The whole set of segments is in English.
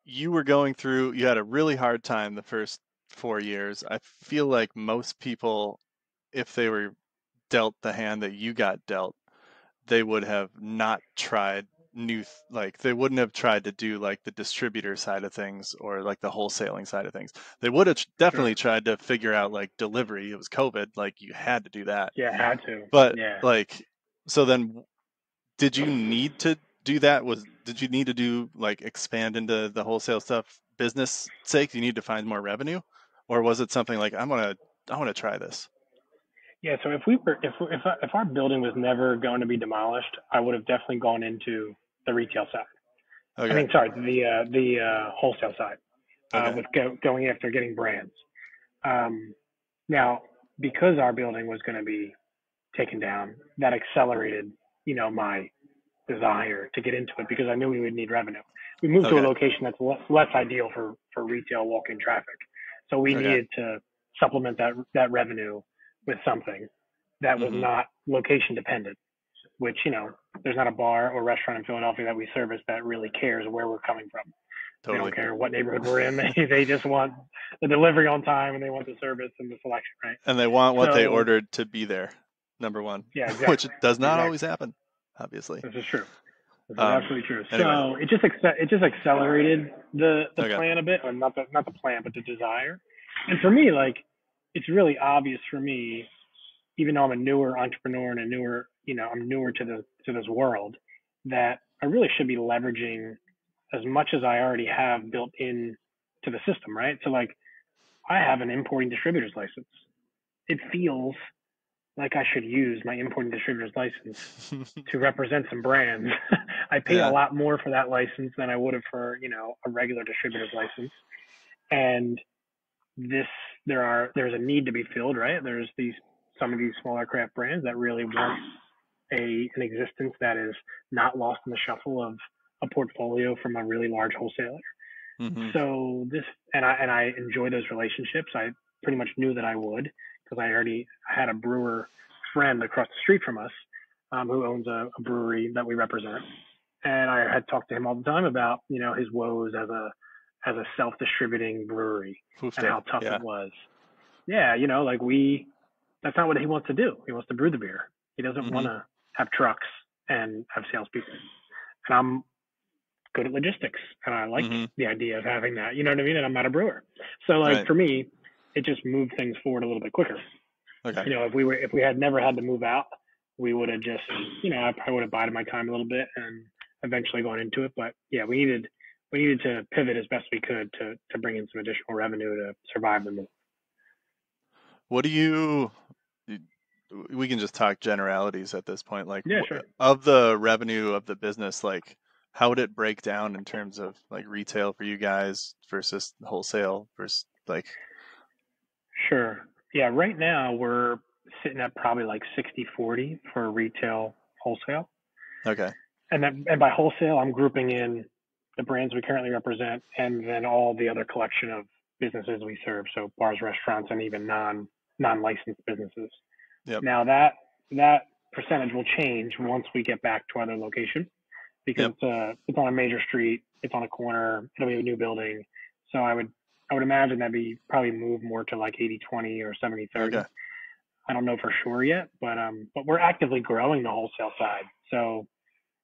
you were going through, you had a really hard time the first 4 years. I feel like most people, if they were dealt the hand that you got dealt, they would have not tried like they wouldn't have tried to do like the distributor side of things or like the wholesaling side of things. They would have definitely Sure. tried to figure out like delivery. It was COVID, like you had to do that. Yeah, had to. But Yeah. like, so then did you need to do that? Did you need to do like expand into the wholesale stuff business sake? You need to find more revenue, or was it something like I want to try this? Yeah. So if our building was never going to be demolished, I would have definitely gone into the retail side. I Okay, mean, sorry, the wholesale side, okay, with going after getting brands. Um, Now, because our building was going to be taken down, that accelerated, my desire to get into it because I knew we would need revenue. We moved to a okay, location that's less ideal for retail walk-in traffic, so we okay. needed to supplement that revenue with something that was Mm-hmm. not location dependent. Which there's not a bar or restaurant in Philadelphia that we service that really cares where we're coming from. They don't Totally. care what neighborhood we're in. They just want the delivery on time and they want the service and the selection, right? And they want what they So ordered to be there, number one, yeah, which exactly, does not exactly. always happen, obviously. This is true. This is Um, absolutely true. anyway, So it just accelerated the okay. plan a bit, or not the plan, but the desire. And for me, like it's really obvious for me, even though I'm a newer entrepreneur and I'm newer to this world, that I really should be leveraging as much as I already have built in to the system, right? So like I have an importing distributor's license. It feels like I should use my importing distributor's license to represent some brands. I paid a Yeah. lot more for that license than I would have for, a regular distributor's license. And this there's a need to be filled, right? There's some of these smaller craft brands that really want an existence that is not lost in the shuffle of a portfolio from a really large wholesaler. Hmm. So I enjoy those relationships. I pretty much knew that I would because I already had a brewer friend across the street from us, who owns a brewery that we represent, and I had talked to him all the time about his woes as a self distributing brewery and Hoofed. how tough it Yeah. was. Yeah, like that's not what he wants to do. He wants to brew the beer. He doesn't want Hmm. to have trucks and have salespeople. And I'm good at logistics and I like Hmm. the idea of having that. You know what I mean? And I'm not a brewer. So like Right. for me, it just moved things forward a little bit quicker. Okay. If we had never had to move out, we would have just, I probably would have bided my time a little bit and eventually gone into it. But yeah, we needed to pivot as best we could to bring in some additional revenue to survive the move. What do you, we can just talk generalities at this point. Like, Yeah, sure. of the revenue of the business, like, how would it break down in terms of like retail for you guys versus wholesale versus like, Sure. Yeah, right now we're sitting at probably like 60-40 for retail wholesale. okay. And by wholesale, I'm grouping in the brands we currently represent and then all the other collection of businesses we serve, so bars, restaurants, and even non-licensed businesses. Yep. Now that percentage will change once we get back to our other location because Yep. it's on a major street, it's on a corner, it'll be a new building. So I would imagine that'd be probably move more to like 80-20 or Okay. 70-30. I don't know for sure yet, but we're actively growing the wholesale side. So,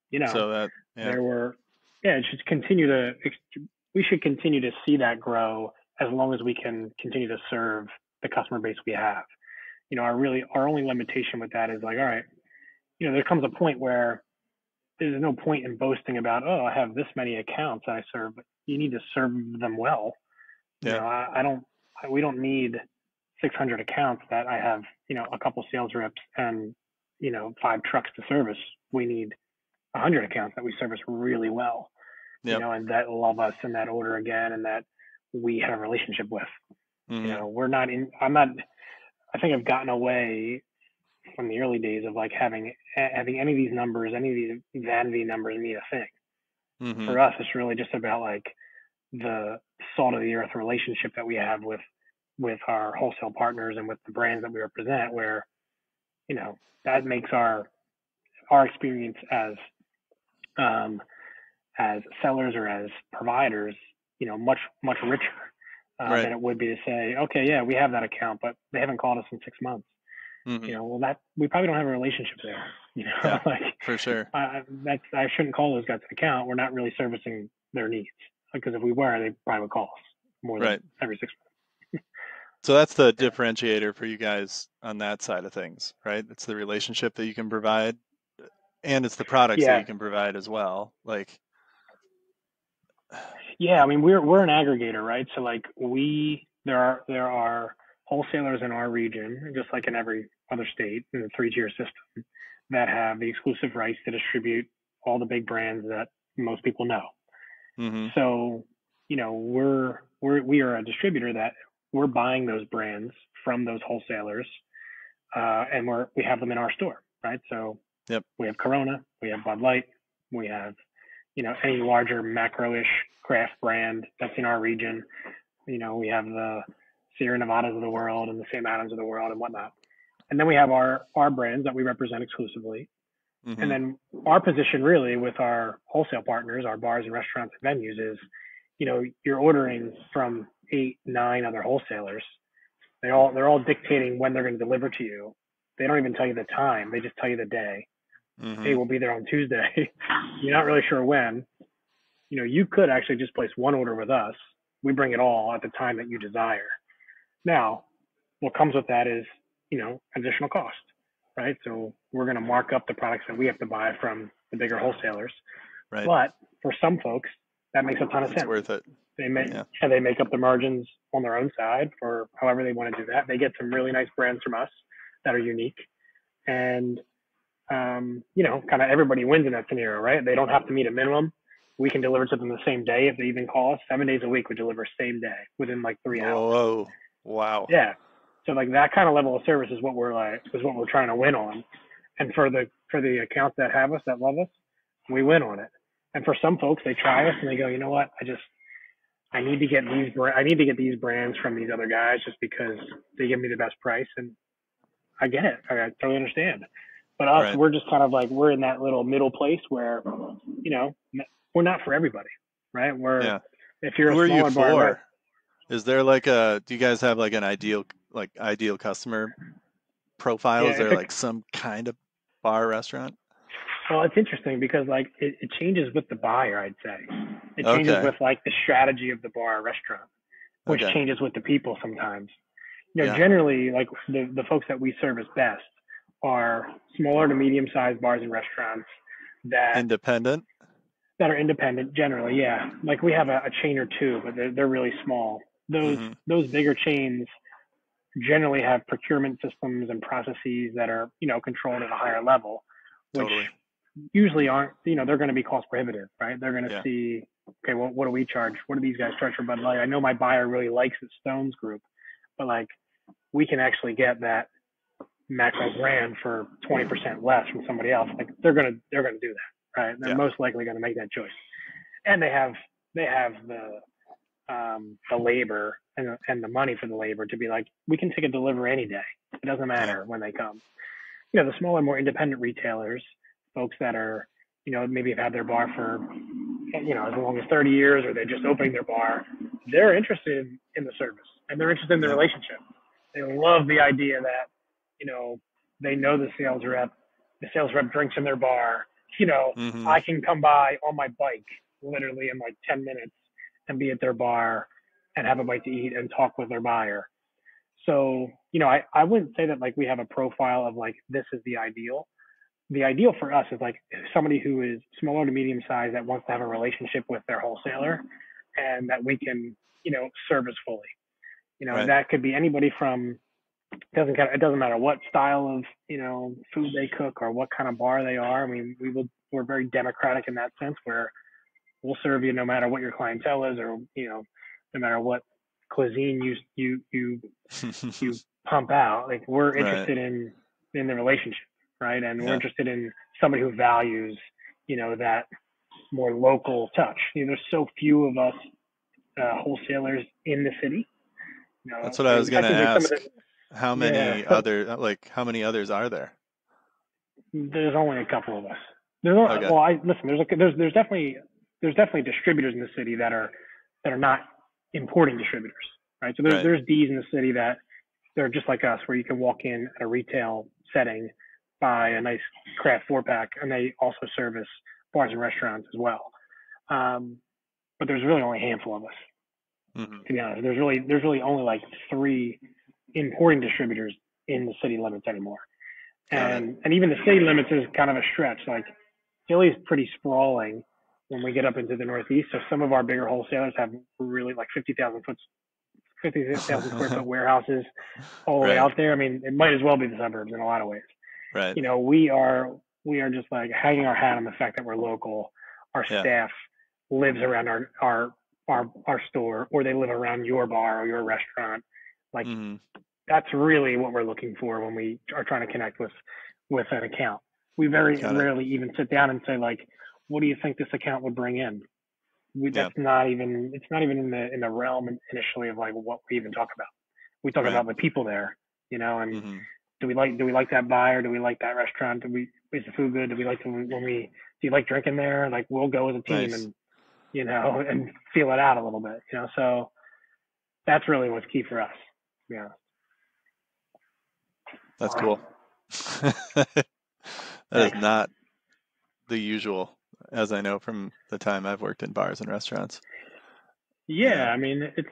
you know, So that, yeah. there were yeah, it should continue to we should continue to see that grow as long as we can continue to serve the customer base we have. Our only limitation with that is like, all right, there comes a point where there's no point in boasting about, oh, I have this many accounts I serve. You need to serve them well. Yeah. I don't, we don't need 600 accounts that I have, a couple sales reps and, 5 trucks to service. We need 100 accounts that we service really well, Yep. and that love us and that order again and that we have a relationship with. Hmm. I'm not, I think I've gotten away from the early days of like having any of these numbers, any of these vanity numbers mean a thing. Hmm. For us, it's really just about like the salt of the earth relationship that we have with our wholesale partners and with the brands that we represent, where that makes our experience um, as sellers or as providers much richer Right. than it would be to say, okay, yeah, we have that account, but they haven't called us in 6 months. Hmm. Well, that we probably don't have a relationship there. Yeah, Like for sure. I shouldn't call those guys an account. We're not really servicing their needs because if we were, they probably would call us more than Right. every 6 months. So that's the Yeah. differentiator for you guys on that side of things, right? It's the relationship that you can provide, and it's the products that Yeah. you can provide as well. Like, Yeah, I mean we're an aggregator, right? So like there are wholesalers in our region, just like in every other state in the 3-tier system, that have the exclusive rights to distribute all the big brands that most people know. hmm So, we are a distributor that we're buying those brands from those wholesalers, and we have them in our store, right? So yep, we have Corona, we have Bud Light, we have any larger macro-ish craft brand that's in our region. We have the Sierra Nevadas of the world and the Sam Adams of the world and whatnot. And then we have our brands that we represent exclusively. And hmm then our position really with our wholesale partners, our bars and restaurants and venues is, you're ordering from 8, 9 other wholesalers. They're all dictating when they're going to deliver to you. They don't even tell you the time. They just tell you the day. Hey, hmm we'll be there on Tuesday. You're not really sure when. You could actually just place one order with us. We bring it all at the time that you desire. Now, what comes with that is, additional cost, right? So we're going to mark up the products that we have to buy from the bigger wholesalers. right. But for some folks, that makes a ton of It's sense. worth it. They make Yeah. they make up the margins on their own side for however they want to do that. They get some really nice brands from us that are unique, and kind of everybody wins in that scenario, right? They don't have to meet a minimum. We can deliver to them the same day if they even call us. 7 days a week, we deliver same day within like 3 hours. Whoa. Wow. Yeah. So like that kind of level of service is what we're trying to win on. And for the accounts that have us, that love us, we win on it. And for some folks, they try us and they go, you know what? I need to get these brands from these other guys just because they give me the best price. And I get it. I totally understand. But us, Right. we're just kind of like we're in that little middle place where, you know, we're not for everybody, right? Yeah. If you're Who a are you smaller bar, right? for? Is there like do you guys have like an ideal customer profile? Yeah. Is there like some kind of bar restaurant? Well, it's interesting because like it changes with the buyer. I'd say it changes Okay. with like the strategy of the bar or restaurant, which Okay. changes with the people sometimes. Yeah. Generally, like the folks that we service best are smaller to medium sized bars and restaurants that Independent? that are independent generally. Yeah, like we have a chain or two, but they're really small. those Mm-hmm. those bigger chains generally have procurement systems and processes that are controlled at a higher level, which Totally. usually aren't, they're going to be cost prohibitive, right? They're going to Yeah. see, okay, well, what do we charge? What do these guys charge for Bud Light? I know my buyer really likes the Stones group, but like we can actually get that macro brand for 20% less from somebody else. Like they're gonna do that, right? They're Yeah. most likely going to make that choice, and they have the labor and the money for the labor to be like, we can take a delivery any day. It doesn't Yeah. matter when they come. The smaller, more independent retailers, folks that are, maybe have had their bar for, as long as 30 years, or they're just opening their bar, they're interested in the service and they're interested in the Yeah. relationship. They love the idea that, you know, they know the sales rep drinks in their bar. Mm-hmm. I can come by on my bike literally in like 10 minutes and be at their bar and have a bite to eat and talk with their buyer. So, I wouldn't say that like we have a profile of like this is the ideal. The ideal for us is like somebody who is smaller to medium size that wants to have a relationship with their wholesaler and that we can, service fully. Right. That could be anybody from it doesn't matter what style of, food they cook or what kind of bar they are. I mean, we're very democratic in that sense where we'll serve you no matter what your clientele is or, no matter what cuisine you pump out. Like we're Right. interested in the relationship, right? And we're Yeah. interested in somebody who values, that more local touch. There's so few of us wholesalers in the city. That's what I was I gonna think like some of the ask. How yeah, many other how many others are there? there's only a couple of us. There's only, Okay. well, I listen. There's definitely distributors in the city that are that are not importing distributors, right? So Right. there's D's in the city that they're just like us, where you can walk in at a retail setting, buy a nice craft 4 pack, and they also service bars and restaurants as well. Um, but there's really only a handful of us, Hmm. to be honest. There's really only like 3 importing distributors in the city limits anymore, Got it. and even the city limits is kind of a stretch. Like Philly's pretty sprawling when we get up into the Northeast. So some of our bigger wholesalers have really like 50,000 square foot warehouses all the way Right. out there. I mean, it might as well be the suburbs in a lot of ways. Right. We are just like hanging our hat on the fact that we're local. Our Yeah. staff lives around our store, or they live around your bar or your restaurant. Like Hmm. that's really what we're looking for when we are trying to connect with an account. We very Got it. rarely even sit down and say like, what do you think this account would bring in? Yeah. That's not even, it's not even in the realm initially of like what we even talk about. We talk Right. about the people there, and Hmm. do we like that buyer? Do we like that restaurant? Is the food good? Do we like do you like drinking there? Like we'll go as a team Nice. and and feel it out a little bit. So that's really what's key for us. Yeah. That's cool. That is Thanks. not the usual, as I know from the time I've worked in bars and restaurants. Yeah, Yeah. I mean it's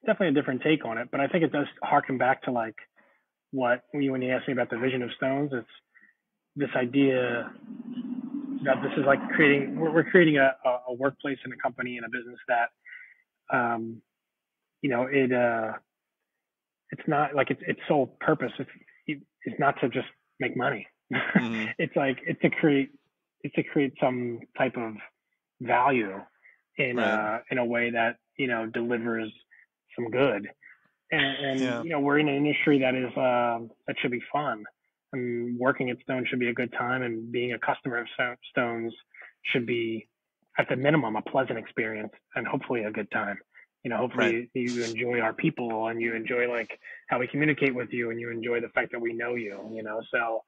definitely a different take on it, but I think it does harken back to like what when you asked me about the vision of Stones. It's this idea that this is like we're creating a workplace and a company and a business that um it it's not like its sole purpose it's not to just make money. Hmm. It's like it's to create some type of value Right. in a way that delivers some good. And Yeah. we're in an industry that is that should be fun. And working at Stone should be a good time, and being a customer of Stones should be, at the minimum, a pleasant experience, and hopefully a good time. Right. Hopefully you enjoy our people, and you enjoy like how we communicate with you, and you enjoy the fact that we know you. So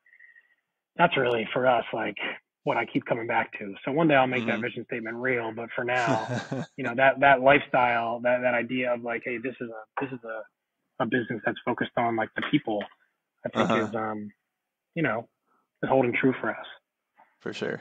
that's really for us like what I keep coming back to. So one day I'll make that Hmm. vision statement real, but for now, that lifestyle, that idea of like, hey, this is a business that's focused on like the people, I think Uh-huh. is is holding true for us. For sure.